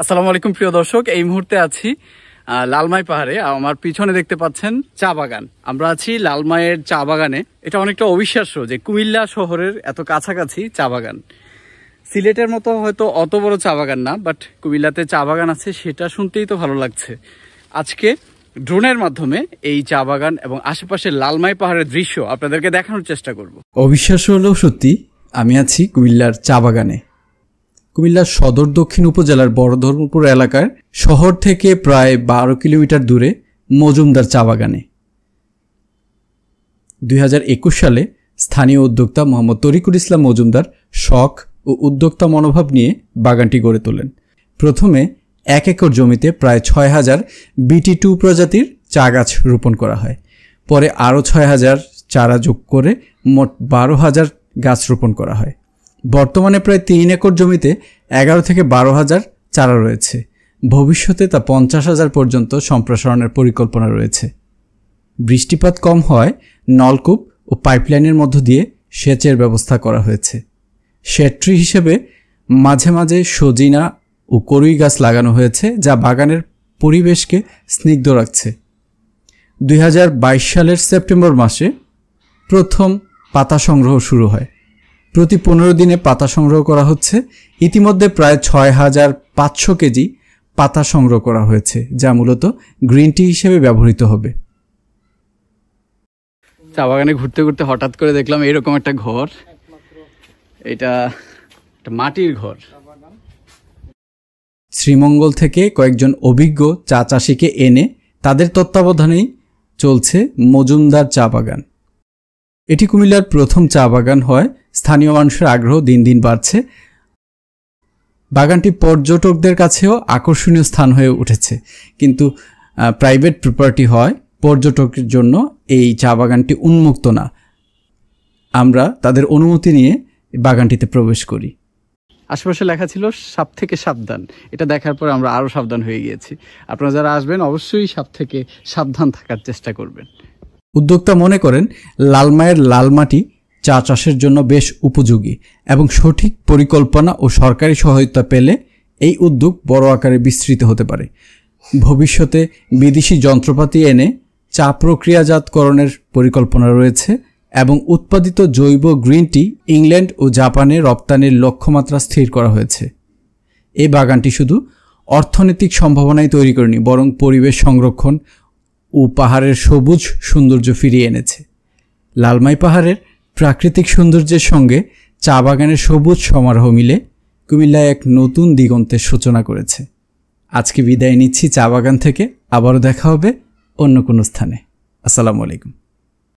আসসালামু আলাইকুম প্রিয় দর্শক, এই মুহূর্তে আছি লালমাই পাহাড়ে। আমার পিছনে দেখতে পাচ্ছেন চা বাগান। আমরা আছি লালমাইয়ের চা বাগানে। এটা অনেকটা অবিশ্বাস্য যে কুমিল্লা শহরের এত কাছাকাছি চা বাগান। সিলেটের মতো হয়তো অত বড় চা বাগান না, বাট কুমিল্লাতে চা বাগান আছে, সেটা শুনতেই তো ভালো লাগছে। আজকে ড্রোনের মাধ্যমে এই চা বাগান এবং আশেপাশের লালমাই পাহাড়ের দৃশ্য আপনাদেরকে দেখানোর চেষ্টা করব। অবিশ্বাস্য হলেও সত্যি, আমি আছি কুমিল্লার চা বাগানে। কুমিল্লার সদর দক্ষিণ উপজেলার বড়ধর্মপুর এলাকার শহর থেকে প্রায় 12 কিলোমিটার দূরে মজুমদার চা বাগানে 2021 সালে স্থানীয় উদ্যোক্তা মোহাম্মদ তরিকুল ইসলাম মজুমদার শখ ও উদ্যোক্তা মনোভাব নিয়ে বাগানটি গড়ে তোলেন। প্রথমে 1 একর জমিতে প্রায় 6000 BT2 প্রজাতির চা গাছ রোপণ করা হয়। পরে আরও 6000 চারা যোগ করে মোট 12000 গাছ রোপণ করা হয়। বর্তমানে প্রায় 3 একর জমিতে 11 থেকে 12,000 চারা রয়েছে। ভবিষ্যতে তা 50,000 পর্যন্ত সম্প্রসারণের পরিকল্পনা রয়েছে। বৃষ্টিপাত কম হয় নলকূপ ও পাইপলাইনের মধ্য দিয়ে সেচের ব্যবস্থা করা হয়েছে। শেড ট্রি হিসেবে মাঝে মাঝে সজিনা ও করুই গাছ লাগানো হয়েছে, যা বাগানের পরিবেশকে স্নিগ্ধ রাখছে। 2022 সালের সেপ্টেম্বর মাসে প্রথম পাতা সংগ্রহ শুরু হয়। প্রতি 15 দিনে পাতা সংগ্রহ করা হচ্ছে। ইতিমধ্যে প্রায় 6500 কেজি পাতা সংগ্রহ করা হয়েছে, যা মূলত গ্রিন টি হিসেবে ব্যবহৃত হবে। চা বাগানে ঘুরতে ঘুরতে হঠাৎ করে দেখলাম এরকম একটা ঘর। এটা একটা মাটির ঘর। শ্রীমঙ্গল থেকে কয়েকজন অভিজ্ঞ চা চাষিকে এনে তাদের তত্ত্বাবধানেই চলছে মজুমদার চা বাগান। এটি কুমিল্লার প্রথম চা বাগান হয়। স্থানীয় মানুষের আগ্রহ দিন দিন বাড়ছে। বাগানটি পর্যটকদের কাছেও আকর্ষণীয় স্থান হয়ে উঠেছে, কিন্তু প্রাইভেট প্রপার্টি হয়, পর্যটকের জন্য এই চা বাগানটি উন্মুক্ত না। আমরা তাদের অনুমতি নিয়ে বাগানটিতে প্রবেশ করি। আশেপাশে লেখা ছিল সাপ থেকে সাবধান। এটা দেখার পর আমরা আরও সাবধান হয়ে গিয়েছি। আপনারা যারা আসবেন অবশ্যই সাপ থেকে সাবধান থাকার চেষ্টা করবেন। উদ্যোক্তা মনে করেন লালমাইয়ের লাল মাটি চা চাষের জন্য বেশ উপযোগী এবং সঠিক পরিকল্পনা ও সরকারি সহায়তা পেলে এই উদ্যোগ বড় আকারে বিস্তৃত হতে পারে। ভবিষ্যতে বিদেশি যন্ত্রপাতি এনে চা প্রক্রিয়াজাতকরণের পরিকল্পনা রয়েছে এবং উৎপাদিত জৈব গ্রিন টি ইংল্যান্ড ও জাপানে রপ্তানির লক্ষ্যমাত্রা স্থির করা হয়েছে। এই বাগানটি শুধু অর্থনৈতিক সম্ভাবনাই তৈরি করেনি, বরং পরিবেশ সংরক্ষণ ও পাহাড়ের সবুজ সৌন্দর্য ফিরিয়ে এনেছে। লালমাই পাহাড়ের প্রাকৃতিক সৌন্দর্যের সঙ্গে চা বাগানের সবুজ সমারোহ মিলে কুমিল্লায় এক নতুন দিগন্তের সূচনা করেছে। আজকে বিদায় নিচ্ছি চা বাগান থেকে। আবারও দেখা হবে অন্য কোনো স্থানে। আসসালামু আলাইকুম।